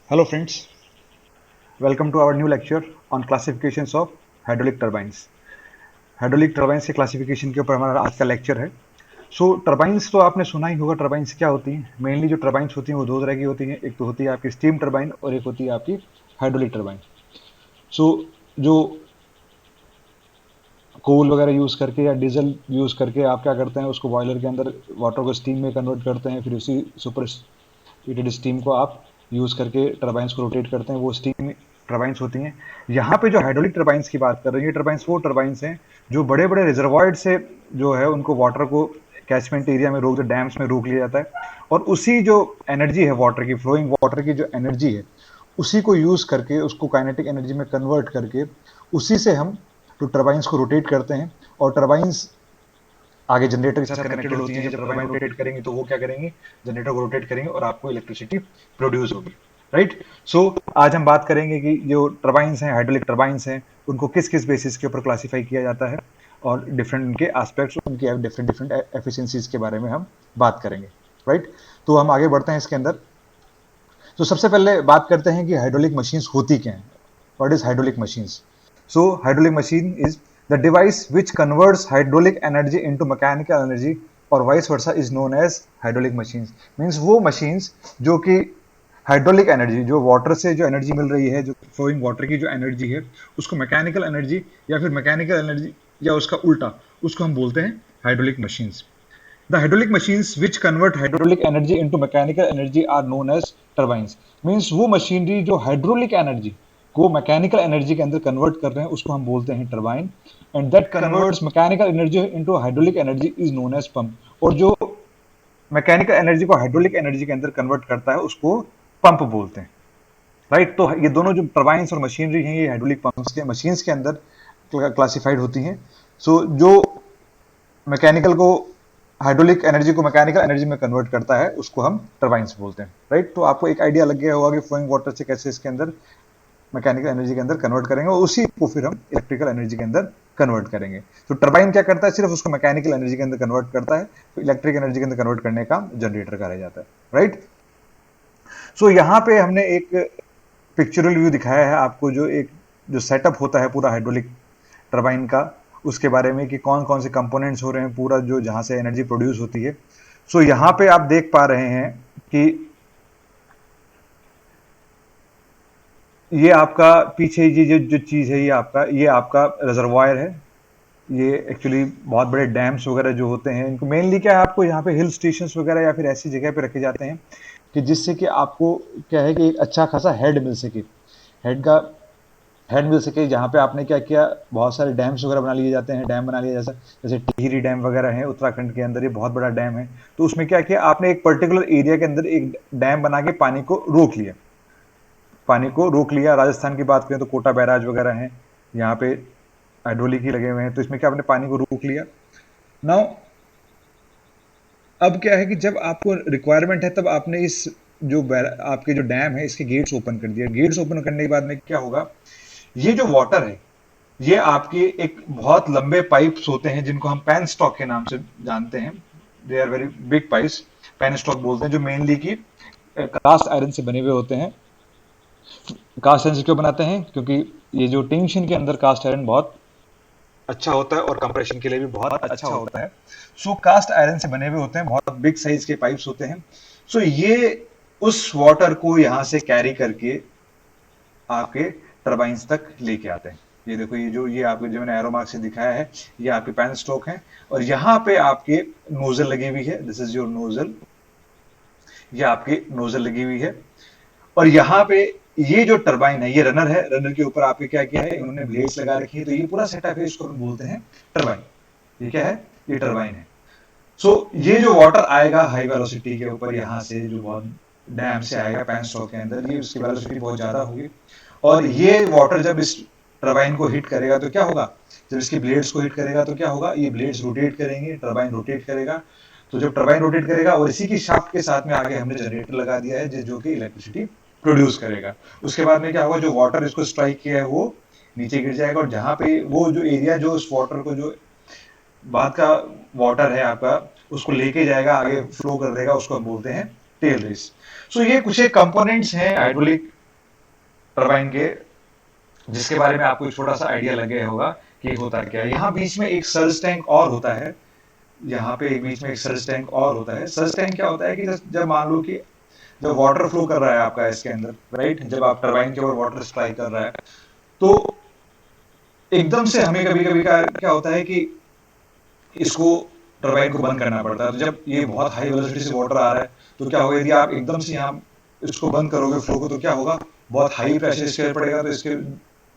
Hello friends, welcome to our new lecture on classifications of hydraulic turbines. Hydraulic turbines के classification के ऊपर हमारा आज का लेक्चर है। टर्बाइंस तो आपने सुना ही होगा, टर्बाइंस क्या होती हैं। मेनली जो टर्बाइंस होती हैं वो दो तरह की होती हैं, एक तो होती है आपकी स्टीम टर्बाइन और एक होती है आपकी हाइड्रोलिक टर्बाइन। सो जो कोल वगैरह यूज़ करके या डीजल यूज़ करके आप क्या करते हैं, उसको बॉयलर के अंदर वाटर को स्टीम में कन्वर्ट करते हैं, फिर उसी सुपर हीटेड स्टीम को आप यूज़ करके टर्बाइंस को रोटेट करते हैं, वो स्टीम टर्बाइंस होती हैं। यहाँ पे जो हाइड्रोलिक टर्बाइंस की बात कर रहे हैं, ये टर्बाइंस वो टर्बाइंस हैं जो बड़े बड़े रिजर्वॉयर से जो है उनको वाटर को कैचमेंट एरिया में रोक, डैम्स में रोक लिया जाता है, और उसी जो एनर्जी है वाटर की, फ्लोइंग वाटर की जो एनर्जी है, उसी को यूज़ करके उसको काइनेटिक एनर्जी में कन्वर्ट करके उसी से हम तो टर्बाइंस को रोटेट करते हैं। और टर्बाइंस आगे जनरेटर के साथ कनेक्टेड होती हैं। जब टर्बाइन रोटेट करेंगे तो वो क्या करेंगे, जनरेटर को रोटेट करेंगे और आपको इलेक्ट्रिसिटी प्रोड्यूस होगी। राइट। आज हम बात करेंगे कि जो टर्बाइंस हैं, हाइड्रोलिक टर्बाइंस हैं, उनको किस किस बेसिस के ऊपर क्लासिफाई किया जाता है और डिफरेंट उनके एस्पेक्ट्स, उनके डिफरेंट डिफरेंट एफिशिएंसीज के बारे में हम बात करेंगे। राइट। तो हम आगे बढ़ते हैं इसके अंदर। तो सबसे पहले बात करते हैं कि हाइड्रोलिक मशीन्स होती क्या हैं। What is hydraulic machines? Hydraulic machine is the device which converts hydraulic energy into mechanical energy और vice versa is known as hydraulic machines. Means वो मशीन्स जो कि हाइड्रोलिक एनर्जी, जो वाटर से जो एनर्जी मिल रही है, जो फ्लोइंग वाटर की जो एनर्जी है, उसको मैकेनिकल एनर्जी या फिर मैकेनिकल एनर्जी या उसका उल्टा, उसको हम बोलते हैं hydraulic machines. The hydraulic machines which convert hydraulic energy into mechanical energy are known as turbines. Means वो मशीनरी जो हाइड्रोलिक एनर्जी को मैकेनिकल एनर्जी के अंदर कन्वर्ट कर रहे हैं उसको हम बोलते हैं turbine, and that converts mechanical energy into hydraulic energy is known as pump. और जो मैकेनिकल एनर्जी को हाइड्रोलिक एनर्जी के अंदर कन्वर्ट करता है उसको पंप बोलते हैं। राइट। तो ये दोनों जो टर्बाइंस और मशीनरी हैं, ये हाइड्रोलिक पंप्स के मशीन्स के अंदर क्लासिफाइड होती हैं। जो मैकेनिकल को, हाइड्रोलिक एनर्जी को मैकेनिकल एनर्जी में कन्वर्ट करता है उसको हम टर्बाइंस बोलते हैं। राइट। तो आपको एक आइडिया लग गया होगा कि फ्लोइंग वाटर से कैसे इसके अंदर मैकेनिकल एनर्जी के अंदर कन्वर्ट करेंगे और उसी को फिर हम इलेक्ट्रिकल एनर्जी के अंदर कन्वर्ट करेंगे। तो टर्बाइन क्या करता है, सिर्फ उसको मैकेनिकल एनर्जी के अंदर कन्वर्ट करता है, तो इलेक्ट्रिक एनर्जी के अंदर कन्वर्ट करने का जनरेटर कहा जाता है। राइट। यहाँ पे हमने एक पिक्चरल व्यू दिखाया है आपको, जो सेटअप होता है पूरा हाइड्रोलिक टर्बाइन का, उसके बारे में कि कौन कौन से कंपोनेंट्स हो रहे हैं, पूरा जो जहां से एनर्जी प्रोड्यूस होती है। यहाँ पे आप देख पा रहे हैं कि ये आपका पीछे ये जो चीज है, ये आपका रिजर्वायर है। ये एक्चुअली बहुत बड़े डैम्स वगैरह जो होते हैं, इनको मेनली क्या है, आपको यहाँ पे हिल स्टेशन वगैरह या फिर ऐसी जगह पे रखे जाते हैं कि जिससे कि आपको क्या है कि एक अच्छा खासा हेड मिल सके, हेड का हेड मिल सके। जहाँ पे आपने क्या किया, बहुत सारे डैम्स वगैरह बना लिए जाते हैं, डैम बना लिया जैसा जैसे टिहरी डैम वगैरह है उत्तराखंड के अंदर, ये बहुत बड़ा डैम है। तो उसमें क्या किया आपने, एक पर्टिकुलर एरिया के अंदर एक डैम बना के पानी को रोक लिया, पानी को रोक लिया। राजस्थान की बात करें तो कोटा बैराज वगैरह है, यहाँ पे हाइड्रोलिक ही लगे हुए हैं, तो इसमें क्या आपने पानी को रोक लिया। नाउ अब क्या है कि जब आपको रिक्वायरमेंट है तब आपने इस आपके जो डैम है इसके गेट्स ओपन कर दिया। गेट्स ओपन करने के बाद में क्या होगा, ये जो वाटर है, ये आपके एक बहुत लंबे पाइप्स होते हैं जिनको हम पैन स्टॉक के नाम से जानते हैं। They are very big pipes, penstock बोलते हैं, जो मेनली की कास्ट आयरन से बने हुए होते हैं। कास्ट आयरन से क्यों बनाते हैं, क्योंकि ये जो टेंशन के अंदर कास्ट आयरन बहुत अच्छा होता है और कंप्रेशन के लिए भी बहुत अच्छा होता है। कास्ट आयरन से बने हुए होते हैं, बहुत बिग साइज के पाइप्स होते हैं। ये उस वाटर को यहां से कैरी करके आपके टर्बाइंस तक लेके आते हैं। ये देखो, ये आपके जो मैंने एरो मार्क से दिखाया है, ये आपके पैन स्ट्रोक है, और यहाँ पे आपके नोजल लगी हुई है। दिस इज योर नोजल, ये आपकी नोजल लगी हुई है। और यहाँ पे ये जो टर्बाइन है, ये रनर है, रनर के ऊपर आपके क्या किया है, इन्होंने ब्लेड्स लगा रखी है। तो ये पूरा सेटअप है, इसको हम बोलते हैं टर्बाइन। ये क्या है, ये टर्बाइन है। ये जो वाटर आएगा हाई वेलोसिटी के ऊपर, यहाँ से जो बहुत डैम से आएगा पैन स्टॉक के अंदर, ये उसकी वेलोसिटी बहुत ज्यादा होगी, और ये वाटर जब इस टरबाइन को हिट करेगा तो क्या होगा, जब इसके ब्लेड्स को हिट करेगा तो क्या होगा, ये ब्लेड्स रोटेट करेंगे, टरबाइन रोटेट करेगा। तो जब टरबाइन रोटेट करेगा, और इसी की शाफ्ट के साथ में आगे हमने जनरेटर लगा दिया है जो कि इलेक्ट्रिसिटी प्रोड्यूस करेगा। उसके बाद में क्या होगा, जो वाटर इसको स्ट्राइक किया है वो नीचे गिर जाएगा, और जहां पे वो जो एरिया जो उस वाटर को, जो बाद का वाटर है आपका, उसको लेके जाएगा, आगे फ्लो कर देगा, उसको हम बोलते हैं टेल रेस। सो ये कुछ एक कंपोनेंट्स हैं हाइड्रोलिक टरबाइन के, जिसके बारे में आपको एक छोटा सा आइडिया लग गया होगा कि होता क्या है। यहाँ बीच में एक सर्ज टैंक और होता है, यहाँ पे एक बीच में एक सर्ज टैंक और होता है। सर्ज टैंक क्या होता है कि जब मान लो कि जब वाटर फ्लो कर रहा है आपका इसके अंदर, राइट, जब आप टरबाइन के ऊपर वाटर स्ट्राइक कर रहा है, तो एकदम से हमें कभी कभी क्या होता है कि इसको टरबाइन को बंद करना पड़ता है। तो जब ये बहुत हाई वेलोसिटी से वाटर आ रहा है तो क्या होगा, यदि आप एकदम से यहाँ इसको बंद करोगे फ्लो को, तो क्या होगा, बहुत हाई प्रेशर इसके ऊपर पड़ेगा, तो इसके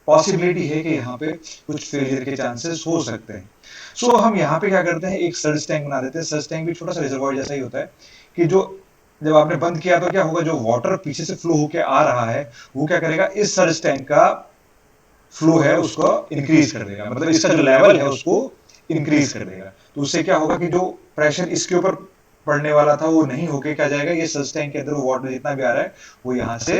पॉसिबिलिटी है कि यहाँ पे कुछ फेलियर के चांसेस हो सकते हैं। सो हम यहाँ पे क्या करते हैं, एक सर्ज टैंक बना देते हैं। सर्ज टैंक भी छोटा सा रिजर्वॉयर जैसा ही होता है कि जो जब आपने बंद किया तो क्या होगा, जो वाटर पीछे से फ्लो होके आ रहा है वो क्या करेगा, इस सर्ज टैंक का फ्लो है उसको इंक्रीज कर देगा, मतलब इसका जो लेवल है उसको इंक्रीज कर देगा। तो उससे क्या होगा कि जो प्रेशर इसके ऊपर पड़ने वाला था वो नहीं होके क्या जाएगा, ये सर्ज टैंक के अंदर वो वाटर जितना भी आ रहा है वो यहाँ से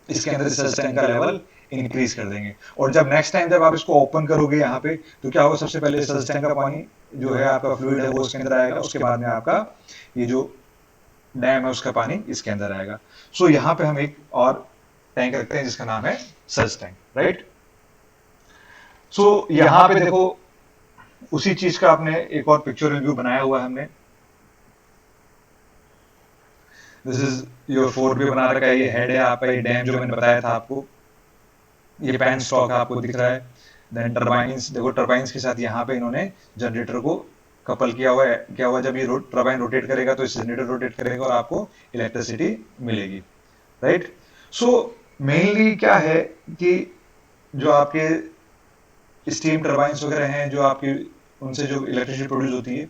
इसके अंदर सर्ज टैंक का लेवल इंक्रीज कर देंगे। और जब नेक्स्ट टाइम जब आप इसको ओपन करोगे यहाँ पे, तो क्या होगा, सबसे पहले सर्ज टैंक का पानी जो है आपका फ्लूइड है वो उसके अंदर आएगा, उसके बाद में आपका ये जो डैम है उसका पानी इसके अंदर आएगा। सो यहाँ पे हम एक और टैंक रखते हैं जिसका नाम है सर्ज टैंक, राइट। सो यहाँ पे देखो उसी चीज का आपने एक और पिक्चर रिव्यू बनाया हुआ है हमने। दिस इज योर फोर्ट भी बना रखा है, ये हेड है आपका, ये डैम जो मैंने बताया था आपको, ये पैन स्टॉक आपको दिख रहा है। देन टर्बाइंस देखो, टर्बाइंस के साथ यहाँ पे इन्होंने जनरेटर को कपल किया हुआ है। क्या हुआ, जब ये टर्बाइन रोटेट करेगा तो जनरेटर रोटेट करेगा और आपको इलेक्ट्रिसिटी मिलेगी, राइट। सो मेनली क्या है कि जो आपके स्टीम टर्बाइंस वगैरह हैं जो आपकी, उनसे जो इलेक्ट्रिसिटी प्रोड्यूस होती है,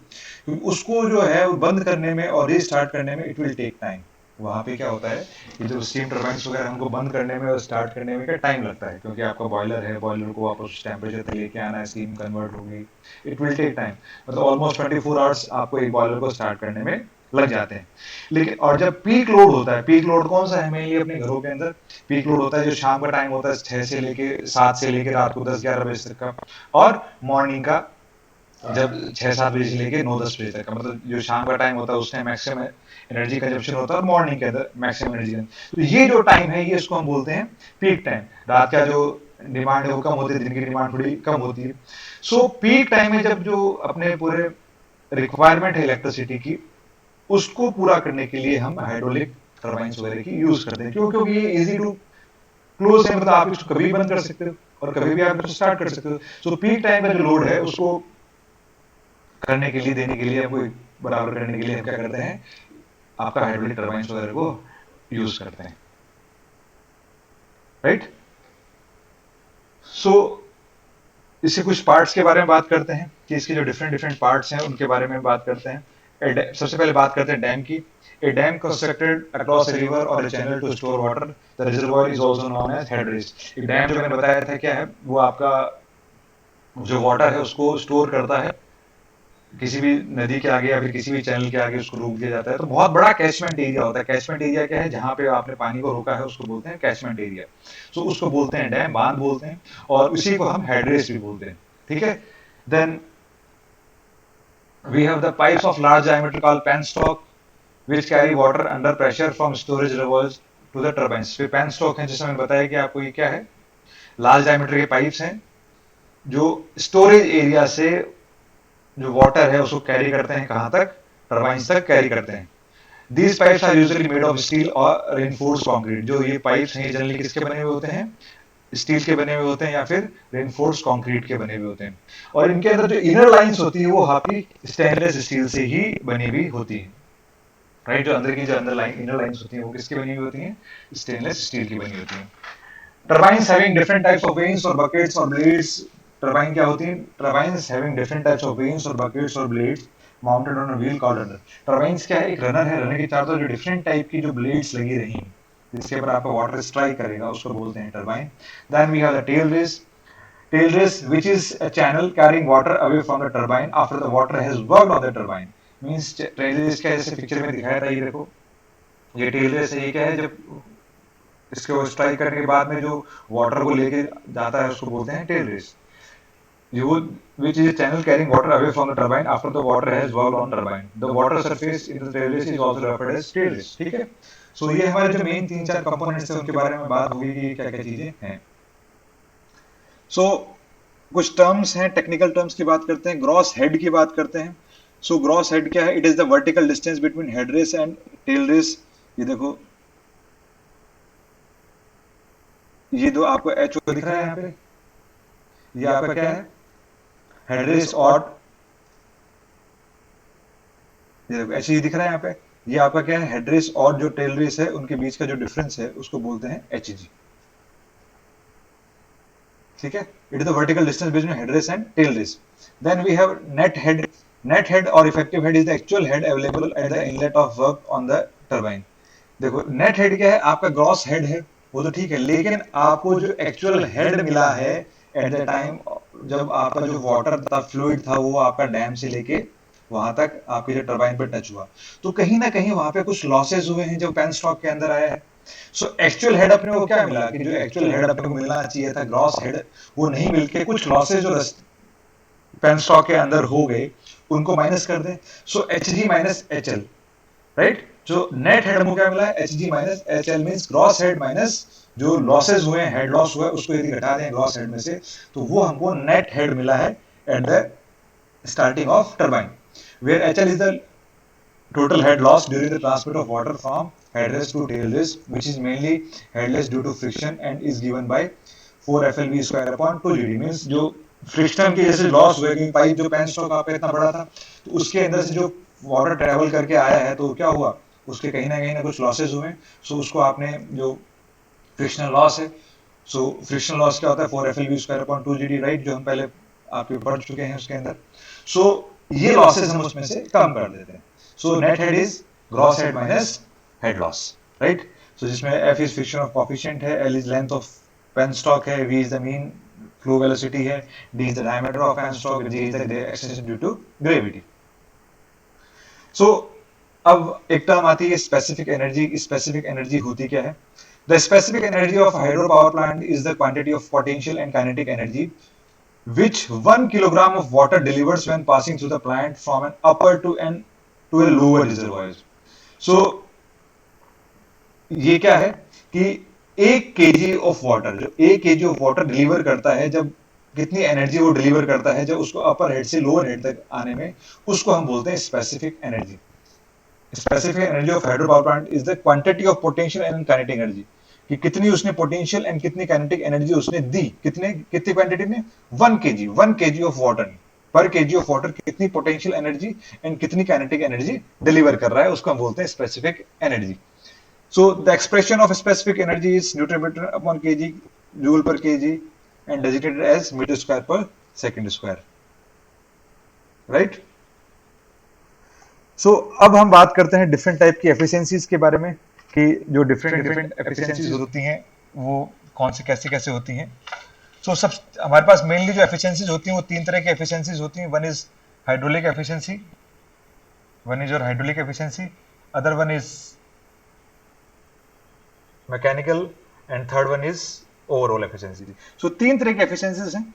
क्योंकि उसको जो है वो बंद करने में और रीस्टार्ट करने में इट विल टेक टाइम। वहां पे क्या होता है कि जो स्टीम टर्बाइंस वगैरह हमको बंद करने में और स्टार्ट करने में क्या टाइम लगता है, क्योंकि आपका बॉयलर है, बॉयलर को वापस उस टेम्परेचर तक लेके आना है, स्टीम कन्वर्ट होगी, इट विल टेक टाइम। मतलब ऑलमोस्ट 24 आवर्स आपको एक बॉयलर को स्टार्ट करने में लग जाते हैं। लेकिन और जब पीक लोड होता है, पीक लोड कौन सा है मेनली अपने घरों के अंदर, पीक लोड होता है जो शाम का टाइम होता है, 6 से लेके रात को 10-11 बजे तक का, और मॉर्निंग का जब 6-7 बजे से लेके 9-10 बजे तक का, मतलब जो शाम का टाइम होता है उस टाइम मैक्सिमम एनर्जी कंजप्शन होता है और मॉर्निंग के अंदर मैक्सिमम एनर्जी। तो ये जो टाइम है ये इसको हम बोलते हैं पीक टाइम। रात का जो डिमांड है वो कम होती है, दिन की डिमांड थोड़ी कम होती है। सो पीक टाइम में जब जो अपने पूरे रिक्वायरमेंट है इलेक्ट्रिसिटी की, उसको पूरा करने के लिए हम हाइड्रोलिक टर्बाइंस वगैरह की यूज करते हैं। क्यों, क्योंकि ये इजी टू क्लोज है, मतलब आप इसको कभी भी बंद कर सकते हो और कभी भी आप इसको स्टार्ट कर सकते हो। सो पीक टाइम का जो लोड है उसको करने के लिए, देने के लिए, आपको बराबर करने के लिए हम क्या करते हैं, आपका हाइड्रोलिक टर्बाइंस वगैरह को यूज करते हैं, राइट। सो इसके कुछ पार्ट्स के बारे में बात करते हैं कि इसके जो डिफरेंट डिफरेंट पार्ट्स हैं उनके बारे में बात करते हैं। सबसे पहले बात करते हैं डैम की। A dam constructed across a river or a channel to store water. The reservoir is also known as head race. एक डैम जो मैंने बताया था क्या है, वो आपका जो वाटर है उसको स्टोर करता है किसी भी नदी के आगे या फिर किसी भी चैनल के आगे, उसको रोक दिया जाता है। तो बहुत बड़ा कैचमेंट एरिया होता है। कैचमेंट एरिया क्या है, जहां पे आपने पानी को रोका है उसको बोलते हैं कैचमेंट एरिया। सो उसको बोलते हैं डैम, बांध बोलते हैं, और उसी को हम हेड रेस भी बोलते हैं, ठीक है। Then we have the pipes of large diameter called penstock which carry water under pressure from storage reservoirs to the turbines। फिर पेनस्टॉक है, जैसे मैंने बताया कि आपको ये क्या है, लार्ज डायमीटर के पाइप्स हैं जो स्टोरेज एरिया से जो वाटर है उसको कैरी करते हैं, कहां तक, टर्बाइंस तक कैरी करते हैं। These pipes are usually made of steel और रेनफोर्स्ड कंक्रीट। जो ये पाइप्स हैं जनरली किसके बने हुए होते हैं, स्टील के बने हुए होते हैं या फिर रेनफोर्स्ड कंक्रीट के बने हुए होते हैं। और इनके अंदर जो इनर लाइंस होती है वो आपकी स्टेनलेस स्टील से ही बनी हुई होती है, राइट। जो अंदर की जो अंदर लाइन इनर लाइंस होती हैं वो किसकी बनी हुई होती हैं, स्टेनलेस स्टील की बनी होती हैं। Turbines having different types of veins और बकेट्स और ब्लेड्स। टर्बाइन क्या होती है, turbines having different types of veins और बकेट्स और blades mounted on a wheel called runner. Turbines क्या है, एक रनर है, रनर के चारों तरफ जो डिफरेंट टाइप की जो ब्लेड्स लगी रही हैं जिसके ऊपर आपका वाटर स्ट्राइक करेगा उसको बोलते हैं turbine. Then we have the tail race. Tail race, which is a channel carrying water away from the turbine after the water has worked on the turbine। Means tail race क्या है, जैसे picture में दिखाया था, ये देखो, ये tell race है। ये क्या है, जब इसको स्ट्राइक करने के बाद में जो वाटर को लेके जाता है उसको बोलते हैं tail race. You would, which is a channel carrying water away from the turbine after the water has worked on turbine. The water surface in the tail race is also referred as tail race. ठीक है? So ये हमारे जो main तीन चार components हैं उनके बारे में बात होगी कि क्या क्या चीजें हैं. So कुछ टर्म्स हैं, टेक्निकल टर्म्स की बात करते हैं. ग्रॉस हेड की बात करते हैं. सो ग्रॉस हेड क्या है? It is the vertical distance between head race and tail race. ये देखो, ये दो आपको एच ओ दिख रहा है यहाँ पे. ये आपका क्या है? हेड रेस और ये देखो एच दिख रहा है यहाँ पे. ये आपका क्या है? हेड रेस और जो टेल रेस है उनके बीच का जो डिफरेंस है उसको बोलते हैं एच जी. ठीक है? It is the vertical distance between head race and tail race. Then we have net head. Net head और effective head is the actual head available at the inlet of work on the turbine. देखो net head क्या है? आपका gross head है, वो तो ठीक है, लेकिन आपको जो एक्चुअल हेड मिला है एट द टाइम जब आपका जो वाटर था, फ्लूइड था, वो आपका डैम से लेके वहां तक आपके जो टरबाइन पे टच हुआ, तो कहीं ना कहीं वहां पे कुछ लॉसेस हुए हैं जो पेन स्टॉक के अंदर आया है. सो एक्चुअल हेड अपने को क्या मिला कि जो एक्चुअल हेड अपने को मिलना चाहिए था, ग्रॉस हेड, वो नहीं मिलके कुछ लॉसेस जो पेन स्टॉक के अंदर हो गए उनको माइनस कर दें. So H G minus H L, right. जो नेट हेड हमको क्या मिला है? H G minus H L means gross head minus जो लॉसेज हुए हैं, हेड लॉस हुआ है, उसको यदि घटा दें ग्रॉस हेड में से, तो वो हमको नेट हेड मिला है at the starting of turbine. Where H L is the total head loss during the transport of water from headrest to tailrest, which is mainly headless due to friction and is given by 4 FLV square upon 2 GD. Means जो friction की जैसे loss हुए कि pipe जो pen stock आपका इतना बड़ा था, तो उसके अंदर से जो वाटर ट्रेवल करके आया है, तो क्या हुआ? उसके कहीं ना कुछ लॉसेज हुए. सो उसको आपने जो फ्रिक्शनल लॉस है, सो फ्रिक्शनल लॉस क्या होता है? 4 FLV square upon 2 GD, right, जो हम पहले आपके पढ़ चुके हैं उसके अंदर. सो ये लॉसेज हम उसमें से कम कर देते हैं. So net head is gross head minus head loss, right? So जिसमें F is friction of coefficient है, L is length of penstock है, V is the mean flow velocity है, D is the diameter of penstock, G is the extension due to gravity. So अब एक term आती है specific energy. Specific energy होती क्या है? The specific energy of a hydropower plant is the quantity of potential and kinetic energy which 1 kilogram of water delivers when passing through the plant from an upper to a lower reservoir. So ये क्या है कि 1 kg of water, जो 1 kg of water deliver करता है, जब कितनी energy वो डिलीवर करता है जब उसको अपर हेड से लोअर हेड तक आने में, उसको हम बोलते हैं specific energy. Specific energy of hydro power plant is the quantity of potential and kinetic energy, कि कितनी उसने पोटेंशियल एंड कितनी काइनेटिक एनर्जी उसने दी. कितनी क्वांटिटी में? 1 kg ऑफ वाटर. पर केजी ऑफ वाटर कितनी पोटेंशियल एनर्जी एंड कितनी काइनेटिक एनर्जी डिलीवर कर रहा है, उसको हम बोलते हैं specific energy. So the expression of specific energy is Newton meter upon kg, joule per kg, and designated as meter square per second square. Right? So अब हम बात करते हैं डिफरेंट टाइप की एफिशिएंसीज के बारे में, कि जो डिफरेंट एफिशिएंसीज होती हैं वो कौन सी कैसे कैसे होती हैं. सो सब हमारे पास मेनली जो एफिशिएंसीज होती हैं वो तीन तरह की एफिशिएंसीज होती हैं. One is hydraulic efficiency, one is your hydraulic efficiency, other one is mechanical, and third one is overall efficiency. So तीन तरह की एफिशिएंसीज हैं.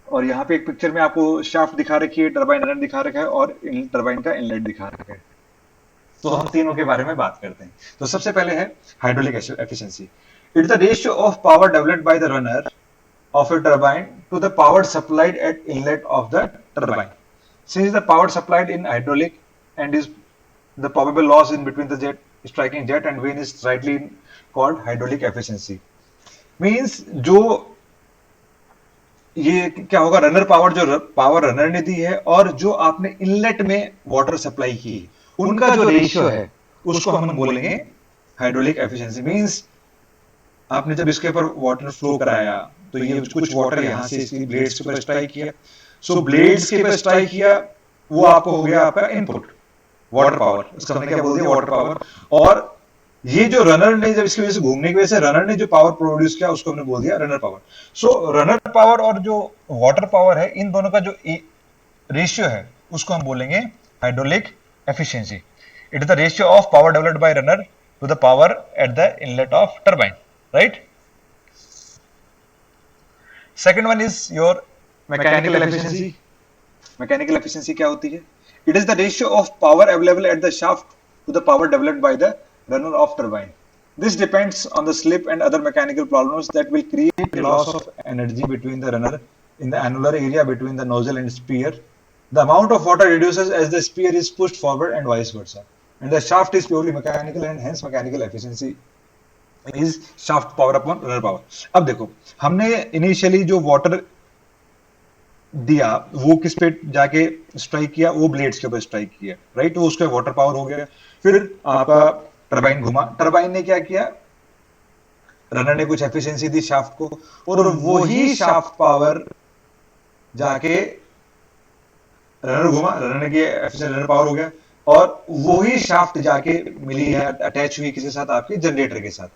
और यहाँ पे एक पिक्चर में आपको शाफ्ट दिखा रखी है, टरबाइन रनर दिखा रखा है और टरबाइन का इनलेट दिखा रखा है. तो हम तीनों के बारे में बात करते हैं. तो सबसे पहले है hydraulic efficiency. It is the ratio of power developed by the runner of a turbine to the power supplied at inlet of the turbine. Since the power supplied in hydraulic and is the probable loss in between the striking jet and vane is rightly called hydraulic efficiency. Means जो ये क्या होगा, runner power, जो power runner ने दी है और जो आपने इनलेट में वाटर सप्लाई की, उनका जो रेशियो है उसको हम बोलेंगे हाइड्रोलिक एफिशिएंसी. मींस आपने जब इसके ऊपर वाटर फ्लो कराया तो ये कुछ वाटर यहां से इसकी ब्लेड्स के ऊपर स्ट्राइक किया. सो ब्लेड्स के ऊपर स्ट्राइक किया, वो आपको हो गया आपका इनपुट वाटर पावर. इसका हमने क्या बोल दिया? Water power. और ये जो रनर ने जब इसकी वजह से घूमने की वजह से रनर ने जो पावर प्रोड्यूस किया उसको हमने बोल दिया रनर पावर. सो रनर पावर और जो वाटर पावर है, इन दोनों का जो रेशियो है उसको हम बोलेंगे hydraulic efficiency. It is the ratio of power developed by runner to the power at the inlet of turbine, right? Second one is your mechanical efficiency, mechanical efficiency क्या होती है? It is the ratio of power available at the shaft to the power developed by the runner of turbine. This depends on the slip and other mechanical problems that will create a loss of energy between the runner in the annular area between the nozzle and spear. The amount of water reduces as the spear is pushed forward and vice versa. And the shaft is purely mechanical and hence mechanical efficiency is shaft power upon runner power. अब देखो, हमने initially जो water दिया वो किस पे जाके strike किया? वो ब्लेड्स के ऊपर स्ट्राइक किया, राइट? वो उसका वाटर पावर हो गया. फिर आपका टरबाइन घुमा, टरबाइन ने क्या किया? रनर ने कुछ एफिशिएंसी दी शाफ्ट को, और वही शाफ्ट पावर जाके रनर घुमा, रनर ने किया एफिशिएंसी, रनर पावर हो गया, और वही शाफ्ट जाके मिली है, अटैच हुई किसी साथ? आपके जनरेटर के साथ.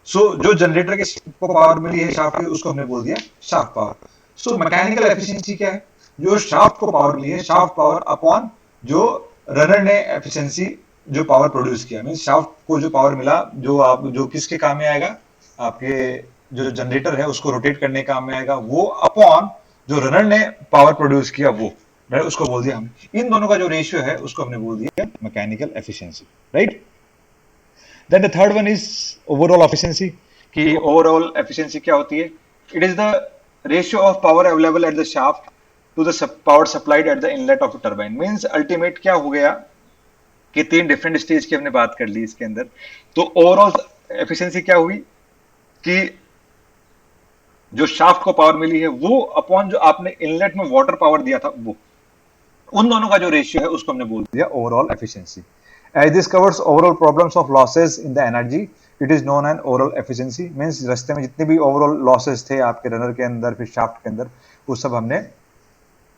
सो जो जनरेटर के को पावर मिली है शाफ्ट की, उसको हमने बोल दिया shaft power. So mechanical efficiency क्या है? जो शाफ्ट को पावर मिली है, शाफ्ट पावर अपॉन जो रनर ने एफिशिएंसी जो पावर प्रोड्यूस किया, मीन शाफ्ट को जो पावर मिला, जो आप जो किसके काम में आएगा? आपके जो जनरेटर है उसको रोटेट करने का काम में आएगा, वो अपॉन जो रनर ने पावर प्रोड्यूस किया वो, राइट? उसको बोल दिया हम. इन दोनों का जो रेशियो है उसको हमने बोल दिया mechanical efficiency, right? Then the third one is overall efficiency. कि ओवरऑल एफिशिएंसी क्या होती है? It is the ratio of power available at the shaft to the power supplied at the inlet of turbine. Means ultimate क्या हो गया कि तीन different stage की हमने बात कर ली इसके अंदर. तो ओवरऑल एफिशिएंसी क्या हुई कि जो शाफ्ट को पावर मिली है वो अपॉन जो आपने इनलेट में वाटर पावर दिया था वो, उन दोनों का जो रेशियो है उसको हमने बोल दिया overall efficiency. As this covers overall problems of losses in the energy, it is known as overall efficiency. Means रास्ते में जितने भी overall losses थे आपके रनर के अंदर, फिर शाफ्ट के अंदर, वो सब हमने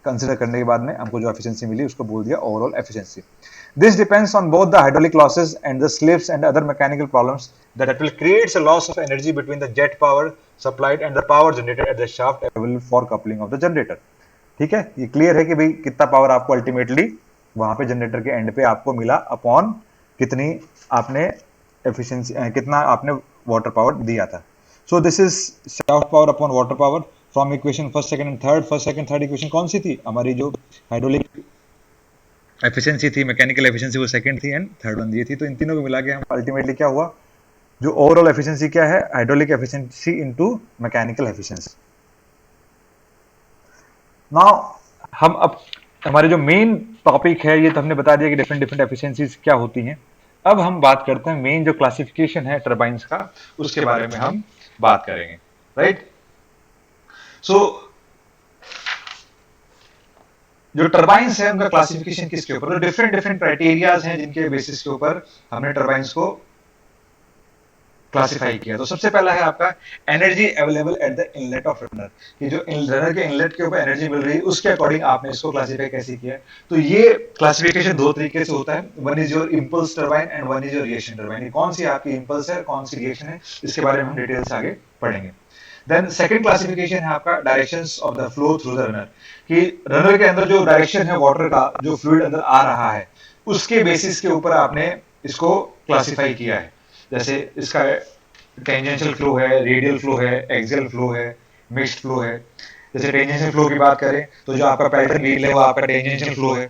कंसिडर करने के बाद में हमको जो एफिशिएंसी मिली उसको बोल दिया overall efficiency. This depends on both the hydraulic losses and the slips and other mechanical problems that will create a loss of energy between the jet power supplied and the power generated at the shaft available for coupling of the generator. ठीक है, ये clear है कि भाई कितना power आपको ultimately वहां पे जनरेटर के एंड पे आपको मिला अपॉन कितनी आपने एफिशिएंसी, कितना आपने वाटर पावर दिया था. So this is shaft power upon water power from equation first second and third. First second third equation कौन सी थी? हमारी जो हाइड्रोलिक एफिशिएंसी थी, मैकेनिकल एफिशिएंसी वो सेकंड थी, एंड थर्ड वन ये थी. तो इन तीनों को मिला के हम अल्टीमेटली क्या हुआ? जो ओवरऑल एफिशिएंसी क्या है? Hydraulic efficiency into mechanical efficiency. Now हम अब हमारे जो मेन टॉपिक है, ये तो हमने बता दिया कि डिफरेंट डिफरेंट एफिशिएंसीज क्या होती हैं. अब हम बात करते हैं मेन जो क्लासिफिकेशन है टरबाइंस का, उसके बारे में हम बात करेंगे, राइट? सो जो टरबाइंस है उनका क्लासिफिकेशन किसके ऊपर? तो डिफरेंट डिफरेंट क्राइटेरियाज हैं जिनके बेसिस के ऊपर हमने टरबाइंस को क्लासिफाई किया. तो सबसे पहला है आपका energy available at the inlet of runner, कि जो रनर के इनलेट के ऊपर एनर्जी मिल रही है उसके अकॉर्डिंग आपने इसको क्लासिफाई कैसे किया. तो ये क्लासिफिकेशन दो तरीके से होता है. One is your impulse turbine and one is your reaction turbine. कौन सी आपकी इंपल्स है, कौन सी रिएक्शन है, इसके बारे में हम डिटेल्स आगे पढ़ेंगे. देन सेकंड क्लासिफिकेशन है आपका directions of the flow through the runner, कि रनर के अंदर जो डायरेक्शन है वाटर का, जो फ्लूइड अंदर आ रहा है, उसके बेसिस के ऊपर आपने इसको क्लासिफाई किया है. जैसे इसका टेंजेंशियल फ्लो है, रेडियल फ्लो है, एक्सियल फ्लो है, मिक्स्ड फ्लो है. जैसे टेंजेंशियल फ्लो की बात करें तो जो आपका पैटर्न व्हील है वो आपका टेंजेंशियल फ्लो है.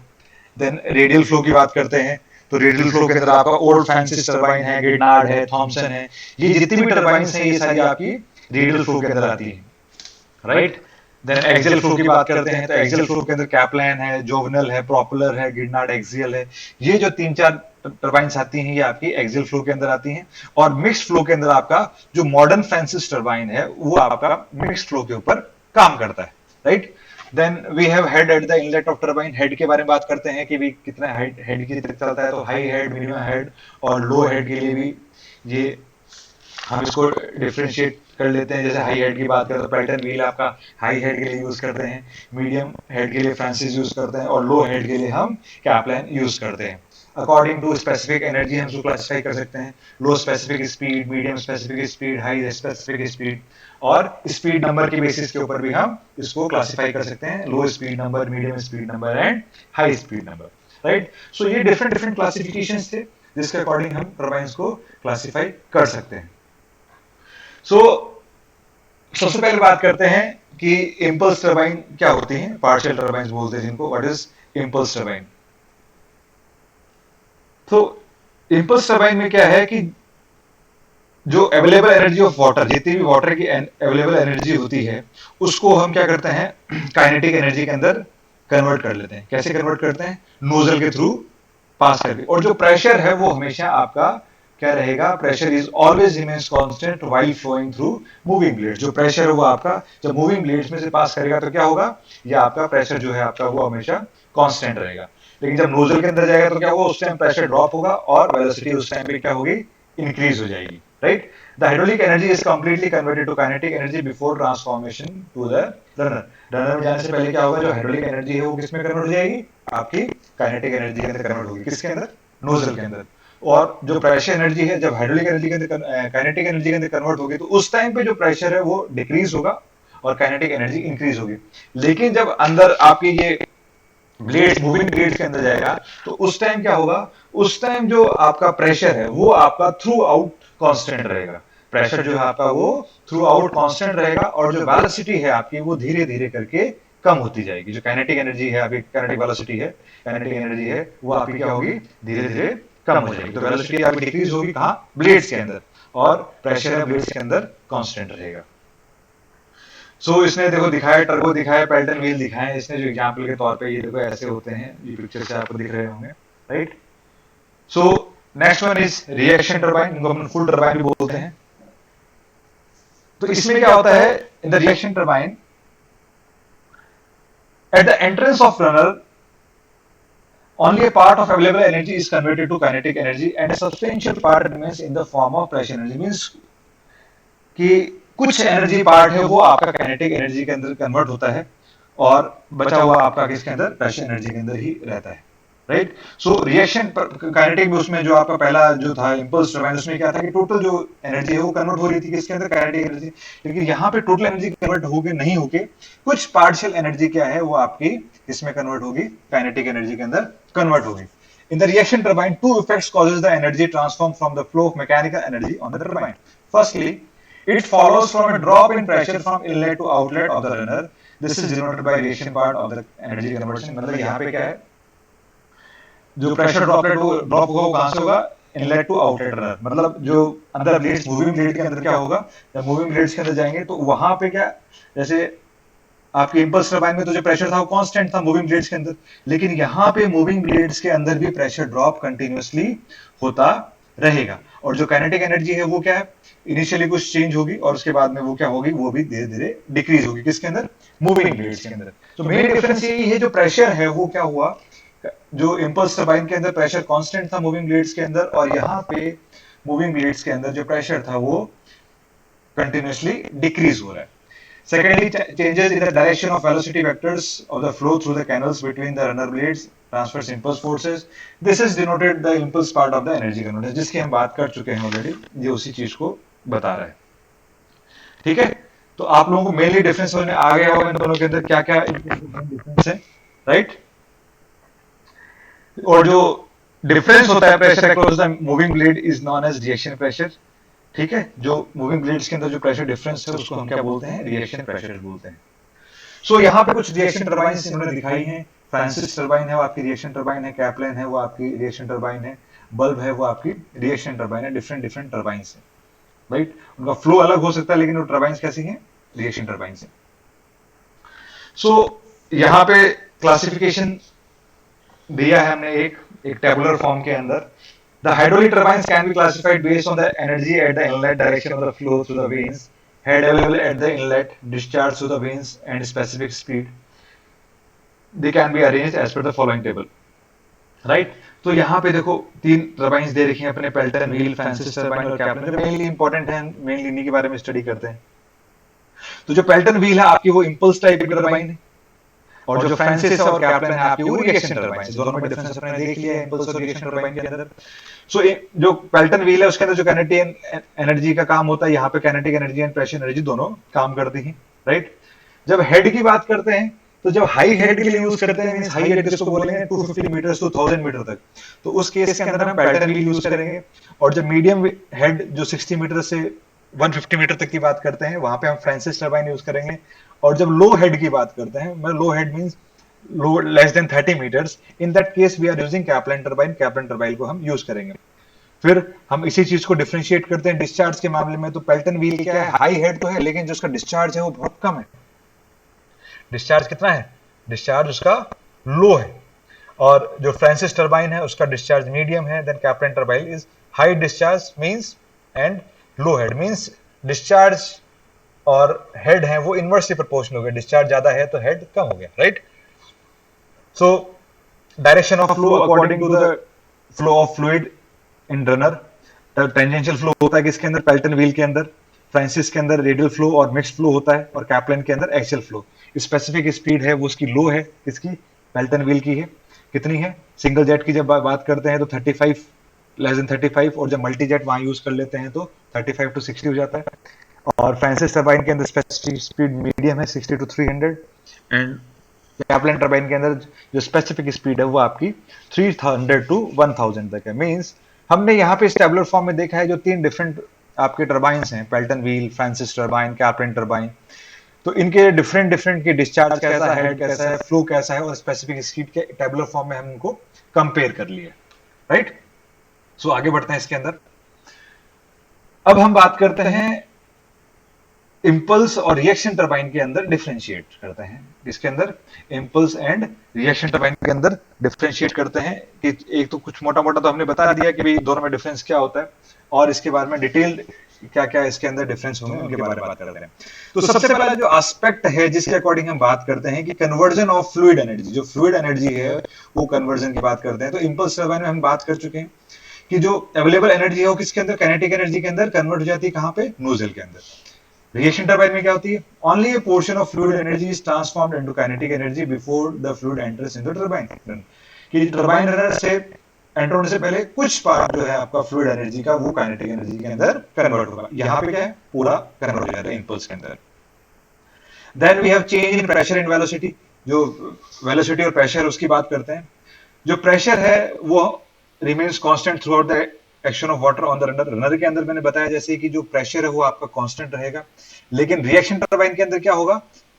देन रेडियल फ्लो की बात करते हैं तो रेडियल फ्लो के अंदर आपका ओल्ड फ्रांसिस टरबाइन है, गिडनार्ड है, थॉमसन है. ये जितनी भी टरबाइंस हैं ये सारी आपकी रेडियल फ्लो के अंदर आती है, राइट? देन एक्सियल फ्लो की बात करते हैं तो एक्सियल फ्लो के अंदर कैप्लान है, जोवनल है, प्रॉपलर है, गिडनार्ड एक्सियल है. ये जो तीन चार टरबाइंस आती हैं ये आपकी एक्सियल फ्लो के अंदर आती हैं. और मिक्स्ड फ्लो के अंदर आपका जो मॉडर्न फ्रांसिस टरबाइन है वो आपका मिक्स्ड फ्लो के ऊपर काम करता है, right? Then we have head at the inlet of turbine. Head के बारे में बात करते हैं कि भी कितना हेड की तरफ चलता है. तो हाई हेड, मीडियम हेड और लो हेड के लिए भी ये हम इसको डिफरेंशिएट कर लेते हैं. जैसे हाई हेड की बात करें तो पैटर्न व्हील आपका हाई हेड के लिए यूज करते हैं, मीडियम हेड के लिए फ्रांसिस यूज करते हैं, और लो हेड के लिए हम कैप्लान यूज करते हैं. अकॉर्डिंग टू स्पेसिफिक एनर्जी हम इसको क्लासिफाई कर सकते हैं. Low specific speed, medium specific speed, high specific speed, और स्पीड नंबर के बेसिस के ऊपर भी हम इसको क्लासिफाई कर सकते हैं. Low speed number, medium speed number and high speed number, right? So ये डिफरेंट डिफरेंट क्लासिफिकेशंस थे जिसके अकॉर्डिंग हम टरबाइंस को क्लासिफाई कर सकते हैं. सो सबसे पहले बात करते हैं कि इम्पल्स टरबाइन क्या होती है, पार्शियल टरबाइन बोलते हैं जिनको। What is impulse turbine? तो इम्पल्स टरबाइन में क्या है कि जो अवेलेबल एनर्जी ऑफ वाटर, जितनी भी वाटर की अवेलेबल एनर्जी होती है, उसको हम क्या करते हैं काइनेटिक एनर्जी के अंदर कन्वर्ट कर लेते हैं। कैसे कन्वर्ट करते हैं? नोजल के थ्रू पास करके। और जो प्रेशर है वो हमेशा आपका क्या रहेगा? Pressure is always remains constant while flowing through moving blade. जो प्रेशर है वो आपका जब मूविंग ब्लेड्स में से पास करेगा तो क्या होगा? ये आपका प्रेशर जो है आपका वो हमेशा कांस्टेंट रहेगा। लेकिन जब नोजल के अंदर जाएगा तो क्या होगा? उस टाइम प्रेशर ड्रॉप होगा और वेलोसिटी उस टाइम पे क्या होगी? इंक्रीज हो जाएगी, right? The hydraulic energy is completely converted to kinetic energy before transformation to the runner. Runner में जाने से पहले क्या होगा? जो हाइड्रोलिक एनर्जी है वो किसमें कन्वर्ट हो जाएगी? आपकी काइनेटिक एनर्जी के अंदर कन्वर्ट होगी। किसके अंदर? नोजल के अंदर। और जो प्रेशर एनर्जी है जब हाइड्रोलिक एनर्जी के अंदर काइनेटिक एनर्जी के अंदर कन्वर्ट होगी तो उस टाइम पे जो प्रेशर है वो डिक्रीज होगा और काइनेटिक एनर्जी इंक्रीज होगी। लेकिन जब अंदर आपकी ये ब्लेड्स, मूविंग ब्लेड्स के अंदर जाएगा तो उस टाइम क्या होगा? उस टाइम जो आपका प्रेशर है वो आपका थ्रू आउट कांस्टेंट रहेगा। प्रेशर जो है आपका वो थ्रू आउट कांस्टेंट रहेगा और जो वेलोसिटी है आपकी वो धीरे धीरे करके कम होती जाएगी। जो काइनेटिक एनर्जी है आपकी, काइनेटिक वेलोसिटी है, काइनेटिक एनर्जी है वो आपकी क्या होगी? धीरे धीरे कम हो जाएगी। तो वेलोसिटी आपकी डिक्रीज होगी कहां? ब्लेड्स के अंदर। और प्रेशर है ब्लेड्स के अंदर कांस्टेंट रहेगा। इसने देखो दिखाया, टर्बो दिखाया, पेल्टन व्हील दिखाया इसने जो एग्जांपल के तौर पे। ये देखो ऐसे होते हैं, ये पिक्चर से आपको दिख रहे होंगे, right? So next one is reaction turbine, इनको हम फुल टरबाइन भी बोलते हैं। तो इसमें क्या होता है? In the reaction turbine at the entrance of runner only a part of available energy is converted to kinetic energy and a substantial part remains in the form of pressure energy। means कि कुछ energy part है वो आपका kinetic energy के अंदर convert होता है और बचा हुआ आपका किसके अंदर? प्रेशर एनर्जी के अंदर ही रहता है, राइट? रिएक्शन काइनेटिक में उसमें जो आपका पहला जो था इंपल्स टरबाइन, उसमें क्या था कि टोटल जो एनर्जी है वो कन्वर्ट हो रही थी किसके अंदर? Kinetic energy. लेकिन यहाँ पे टोटल एनर्जी कन्वर्ट होके नहीं होके कुछ पार्शियल एनर्जी क्या है वो आपकी इसमें कन्वर्ट होगी, काइनेटिक एनर्जी के अंदर कन्वर्ट होगी। In the reaction turbine, two effects causes the energy transform from the flow of mechanical energy on the turbine. Firstly, it follows from a drop in pressure from inlet to outlet of the runner. This is denoted by reaction part of the energy conversion। मतलब यहाँ पे क्या है? जो pressure droplet वो drop होगा वो कहां से होगा? Inlet to outlet runner. मतलब जो अंदर ब्लेड्स, मूविंग ब्लेड के अंदर क्या होगा? जब मूविंग ब्लेड्स के अंदर जाएंगे तो वहां पे क्या, जैसे आपके इंपल्स टरबाइन में तो जो प्रेशर था वो कांस्टेंट था मूविंग ब्लेड्स के अंदर, लेकिन यहाँ पे मूविंग ब्लेड्स के अंदर भी प्रेशर ड्रॉप कंटिन्यूअसली होता रहेगा। और जो काइनेटिक एनर्जी है वो क्या है? इनिशियली कुछ चेंज होगी और उसके बाद में वो क्या होगी? वो भी धीरे धीरे डिक्रीज होगी। किसके अंदर? मूविंग ब्लेड्स के अंदर। तो मेन डिफरेंस यही है, जो प्रेशर है वो क्या हुआ? जो इंपल्स टरबाइन के अंदर प्रेशर कांस्टेंट था मूविंग ब्लेड्स के अंदर, और यहाँ पे मूविंग ब्लेड्स के अंदर जो प्रेशर था वो कंटिन्यूअसली डिक्रीज हो रहा है। Secondly, changes in the direction of velocity vectors of the flow through the canals between the runner blades transfers impulse forces. This is denoted the impulse part of the energy converter, जिसकी हम बात कर चुके हैं already. ये उसी चीज को बता रहा है, ठीक है? तो आप लोगों को मेनली डिफरेंस समझ में आ गया होगा इन दोनों के अंदर क्या क्या डिफरेंस है, राइट? और जो डिफरेंस होता है pressure across the moving blade is known as reaction pressure, ठीक है? जो मूविंग ब्लेड्स के अंदर जो प्रेशर डिफरेंस है उसको हम क्या बोलते हैं? रिएक्शन प्रेशर बोलते हैं। यहाँ पे कुछ रिएक्शन टरबाइन इन्होंने दिखाई है। फ्रांसिस टरबाइन है वो आपकी रिएक्शन टरबाइन है, कैप्लन है वो आपकी रिएक्शन टरबाइन है, बल्ब है वो आपकी रिएक्शन टरबाइन है। डिफरेंट डिफरेंट टरबाइन है, राइट? उनका फ्लो अलग हो सकता है लेकिन वो टरबाइन कैसी है? रिएक्शन टरबाइन है। यहाँ पे क्लासिफिकेशन दिया है हमने एक टेबुलर फॉर्म के अंदर। The hydraulic turbines can be classified based on the energy at the inlet, direction of the flow through the vanes, head available at the inlet, discharge through the vanes, and specific speed. They can be arranged as per the following table, right? तो यहाँ पे देखो तीन turbines दे रखी हैं अपने, Pelton wheel, Francis turbine और Kaplan. Mainly important है, मेनली इन्हीं के बारे में स्टडी करते हैं। तो जो पेल्टन व्हील है आपकी वो इंपल्स टाइप की टरबाइन है, और जो फ्रांसिस और कैप्लन है आपकी वो रिएक्शन टरबाइन। दोनों में डिफरेंस अपने देख लिया है इंपल्स और रिएक्शन टरबाइन के अंदर। जो पेल्टन व्हील है उसके अंदर जो काइनेटिक एनर्जी का काम होता है, यहाँ पे kinetic energy and pressure energy दोनों काम करती हैं, राइट? जब हेड की बात करते हैं तो जब हाई हेड के लिए यूज करते हैं, मींस हाई हेड किसको बोलेंगे? 250 मीटर टू 1000 मीटर तक, तो उस केस के अंदर हम पेल्टन व्हील यूज करेंगे। और जब मीडियम हेड जो 60 मीटर से 150 मीटर तक की बात करते हैं, वहां पे हम फ्रांसिस टर्बाइन यूज करेंगे। और जब लो हेड की बात करते हैं, मैं low head means low less than 30 metres, in that case we are using Kaplan turbine, Kaplan turbine को हम यूज करेंगे। फिर हम इसी चीज को डिफरेंशिएट करते हैं डिस्चार्ज के मामले में। तो पेल्टन व्हील क्या है, हाई हेड तो है लेकिन जो उसका डिस्चार्ज है वो बहुत कम है। डिस्चार्ज कितना है, डिस्चार्ज उसका लो है। और जो फ्रांसिस टर्बाइन है उसका डिस्चार्ज मीडियम है। Then Kaplan turbine is high discharge means and low head means discharge और हेड है वो इनवर्सली प्रोपोर्शनल हो गया, डिस्चार्ज ज्यादा है तो हेड कम हो गया, right. So direction of flow according to the flow of fluid in runner. Tangential flow होता है किसके अंदर, पेल्टन व्हील के अंदर। फ्रांसिस के अंदर रेडियल फ्लो और मिक्स्ड फ्लो होता है, और कैप्लन के अंदर एक्सियल फ्लो। स्पेसिफिक स्पीड है वो उसकी लो है, किसकी, पेल्टन व्हील की है। कितनी है, सिंगल जेट की जब बात करते हैं तो 35, लेस देन 35, और जब मल्टी जेट वहां यूज कर लेते हैं तो 35 to 60 हो जाता है। और फ्रांसिस टर्बाइन के अंदर स्पेसिफिक स्पीड मीडियम है, 60 to 300। एंड कैप्लन टर्बाइन के अंदर जो स्पेसिफिक स्पीड है वो आपकी 300 to 1000 तक है। मींस हमने यहाँ पे इस टेबुलर फॉर्म में देखा है जो तीन डिफरेंट आपके टर्बाइंस हैं, Pelton wheel, Francis turbine, Kaplan turbine. तो इनके डिफरेंट डिफरेंट की डिस्चार्ज कैसा है, हेड कैसा है, फ्लो कैसा है, और स्पेसिफिक स्पीड के टेबुलर फॉर्म में हम इनको कंपेयर कर लिए, राइट। सो आगे बढ़ते हैं इसके अंदर। अब हम बात करते हैं इम्पल्स और रिएक्शन टरबाइन के अंदर डिफरेंशिएट करते हैं। इसके अंदर इम्पल्स एंड रिएक्शन टरबाइन के अंदर डिफरेंशिएट करते हैं कि एक तो कुछ मोटा मोटा तो हमने बता दिया कि भाई दोनों में डिफरेंस क्या होता है, और इसके बारे में डिटेल्ड क्या क्या इसके अंदर डिफरेंस होंगे उनके बारे में बात करते हैं। तो सबसे पहला जो एस्पेक्ट है जिसके अकॉर्डिंग हम बात करते हैं कि कन्वर्जन ऑफ फ्लूइड एनर्जी, जो फ्लूइड एनर्जी है वो कन्वर्जन की बात करते हैं। तो इम्पल्स टरबाइन में हम बात कर चुके हैं कि जो अवेलेबल एनर्जी है वो किसके अंदर, काइनेटिक एनर्जी के अंदर कन्वर्ट हो जाती है, कहां पे, नोजल के अंदर। रिएक्शन टरबाइन में क्या होती है, only A portion of fluid energy is transformed into kinetic energy before the fluid enters in the turbine. कि टरबाइन रनर से एंटर होने से पहले कुछ पार्ट जो है आपका फ्लूइड एनर्जी का वो काइनेटिक एनर्जी के अंदर कन्वर्ट होगा। यहां पे क्या है, पूरा कन्वर्ट हो जाएगा इंपल्स के अंदर। Then we have change in pressure and velocity. जो वेलोसिटी और प्रेशर उसकी बात करते हैं। जो प्रेशर है वो remains constant throughout the action of water on the runner. Runner के अंदर मैंने बताया जैसे कि जो प्रेशर है वो आपका कांस्टेंट रहेगा, लेकिन रिएक्शन टरबाइन के अंदर क्या होगा,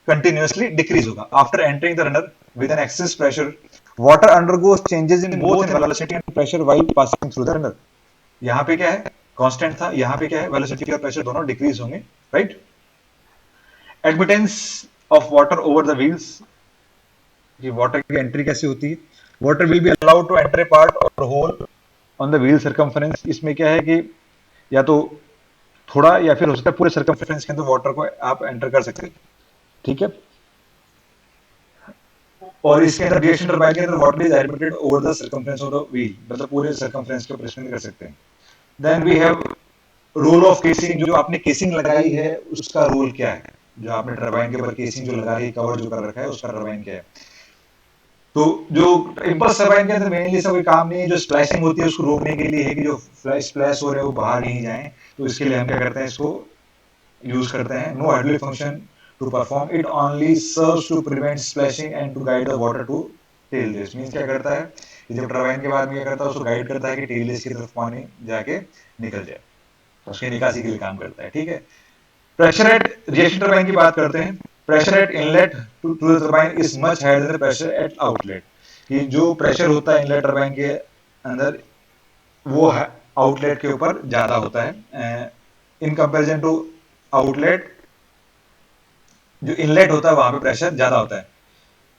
कंटिन्यूअसली डिक्रीज होगा। After entering the runner with an excess pressure, water undergoes changes in both in velocity and pressure while passing through the runner. यहां पे क्या है, कांस्टेंट था, यहां पे क्या है, वेलोसिटी और प्रेशर दोनों डिक्रीज होंगे, right. Admittance of water over the wheels, कि वाटर की एंट्री कैसे होती है। Water will be allowed to enter a part और whole on the wheel circumference. इसमें क्या है कि या तो थोड़ा या फिर हो सकता है पूरे सर्कमफरेंस के अंदर वाटर को आप एंटर कर सकते हैं, ठीक है। और इसके अंदर रिएक्शन टरबाइन के अंदर water is admitted over the circumference of the wheel, मतलब पूरे सर्कमफरेंस के ऊपर इसमें कर सकते हैं। Then we have role of casing. जो आपने केसिंग लगाई है उसका रोल क्या है, जो आपने टरबाइन के ऊपर केसिंग जो लगा रही है, कवर जो कर रखा है, उसका टरबाइन क्या है। तो जो इम्पल्स टरबाइन के अंदर मेनली ऐसा कोई काम नहीं है, जो स्प्लैशिंग होती है उसको रोकने के लिए है कि जो स्प्लैश हो रहे हैं वो बाहर नहीं जाए। तो इसके लिए हम क्या करते हैं, इसको यूज करते हैं। No hydraulic function to perform, it only serves to prevent splashing and to guide the water to tail race. Means क्या करता है, जब टरबाइन के बाद में क्या करता है, उसको गाइड करता है कि टेल रेस की तरफ पानी जाके निकल जाए, उसकी निकासी के लिए काम करता है, ठीक है। प्रेशर एट रिएक्शन टरबाइन की बात करते हैं। Pressure at inlet to the turbine is much higher than pressure at outlet. कि जो प्रेशर होता है इनलेट टरबाइन के अंदर वो आउटलेट के ऊपर ज्यादा होता है इन कंपैरिजन टू आउटलेट। जो इनलेट होता है वहां पे प्रेशर ज्यादा होता है।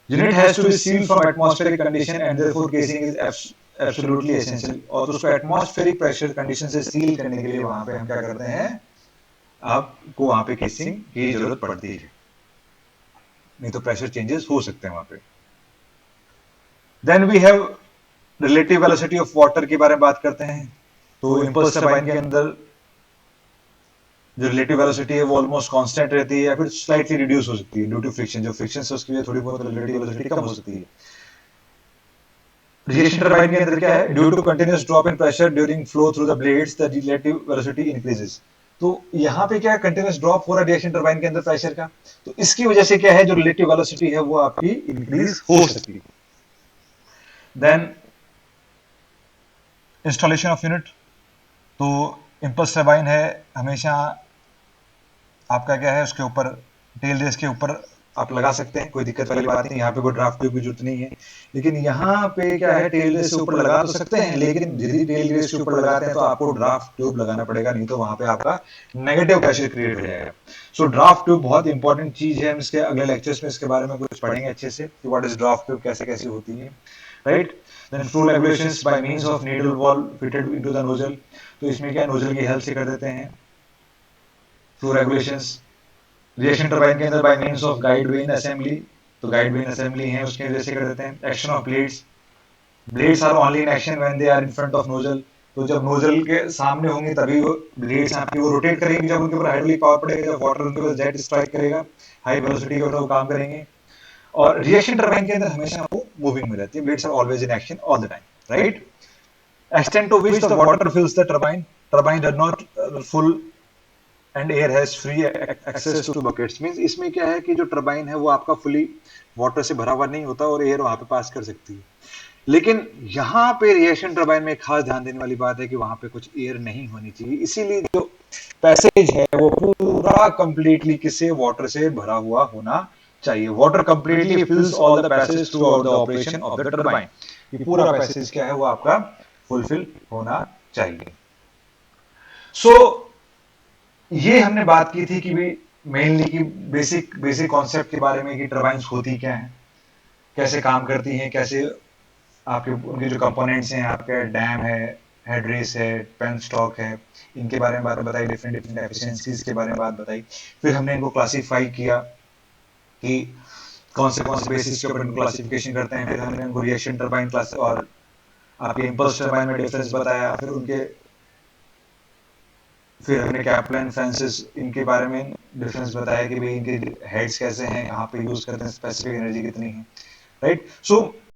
Unit has to be sealed from atmospheric condition and therefore casing is absolutely essential. और उसको एटमॉस्फेरिक प्रेशर कंडीशन से सील करने के लिए वहां पे हम क्या करते हैं, आपको वहां पे केसिंग की जरूरत पड़ती है, नहीं तो प्रेशर चेंजेस हो सकते हैं वहां पे। Then we have relative velocity of water के बारे में बात करते हैं। तो इम्पल्स टरबाइन के अंदर जो रिलेटिव वेलोसिटी है वो ऑलमोस्ट कांस्टेंट रहती है या फिर स्लाइटली रिड्यूस हो सकती है ड्यू टू फ्रिक्शन। जो फ्रिक्शन से उसकी थोड़ी बहुत रिलेटिव वेलोसिटी कम हो सकती है। रिएक्शन टरबाइन के अंदर क्या है, due to continuous drop in pressure during flow through the blades the relative velocity increases. तो यहाँ पे क्या कंटिन्यूअस ड्रॉप हो रहा है रिएक्शन टरबाइन के अंदर प्रेशर का, तो इसकी वजह से क्या है, जो रिलेटिव वेलोसिटी है वो आपकी इंक्रीज हो सकती है। Then installation of unit. तो इम्पल्स टरबाइन है हमेशा आपका क्या है उसके ऊपर, टेल रेस के ऊपर आप लगा सकते हैं, कोई दिक्कत वाली बात नहीं, यहाँ पे कोई ड्राफ्ट ट्यूब की जरूरत नहीं है। लेकिन यहाँ पे क्या है, टेल रेस से ऊपर लगा तो सकते हैं, लेकिन यदि टेल रेस के ऊपर लगाते हैं तो आपको ड्राफ्ट ट्यूब लगाना पड़ेगा, नहीं तो वहां पे आपका नेगेटिव प्रेशर क्रिएट हो जाएगा। सो ड्राफ्ट ट्यूब बहुत इंपॉर्टेंट चीज है, हम इसके अगले लेक्चर्स में इसके बारे में कुछ पढ़ेंगे अच्छे से कि व्हाट इज ड्राफ्ट ट्यूब, कैसे कैसे होती है, right. Then flow regulations by means of needle valve fitted into the nozzle, तो इसमें क्या नोजल की हेल्प से कर देते हैं फ्लो रेगुलेशंस। रिएक्शन टरबाइन के अंदर by means of guide vane assembly, तो गाइड वेन असेंबली है उसके वजह से कर देते हैं। Action of blades, blades are only in action when they are in front of nozzle, तो जब नोजल के सामने होंगे तभी वो ब्लेड्स आपकी वो रोटेट करेंगे, जब उनके ऊपर हाइड्रोलिक पावर पड़ेगा, जब वाटर उनके ऊपर जेट स्ट्राइक करेगा हाई वेलोसिटी के ऊपर वो काम करेंगे। और रिएक्शन टरबाइन के अंदर हमेशा वो मूविंग में रहती है, blades are always in action all the time, right. Extent to which the water fills the turbine, turbine does not full and air has free access to buckets, means इसमें क्या है कि जो टरबाइन है वो आपका फुली वाटर से भरा हुआ नहीं होता और एयर वहां पे पास कर सकती है। लेकिन यहाँ पे रिएक्शन टरबाइन में खास ध्यान देने वाली बात है कि वहां पे कुछ एयर नहीं होनी चाहिए, इसीलिए जो पैसेज है वो पूरा कंप्लीटली किससे, वाटर से भरा हुआ होना चाहिए। Water completely fills all the passage throughout the operation of the turbine, ये पूरा पैसेज क्या है वो आपका फुलफिल होना चाहिए। सो ये हमने बात की थी कि भाई मेनली की बेसिक बेसिक कॉन्सेप्ट के बारे में कि टरबाइंस होती क्या है, कैसे काम करती हैं, कैसे आपके उनके जो कंपोनेंट्स हैं, आपके डैम है, हेड रेस है, पेन स्टॉक है, इनके बारे में बात बताई, डिफरेंट डिफरेंट एफिशिएंसीज के बारे में बात बताई। फिर हमने इनको क्लासीफाई किया कि कौन से बेसिस के ऊपर इनको क्लासिफिकेशन करते हैं। फिर हमने उनको रिएक्शन टरबाइन क्लास और आपके इंपल्स टरबाइन में डिफरेंस बताया। फिर हमने कैप्लन फ्रांसिस इनके बारे में डिफरेंस बताया कि भाई इनके हेड्स कैसे हैं, यहाँ पे यूज करते हैं, स्पेसिफिक एनर्जी कितनी है, राइट। सो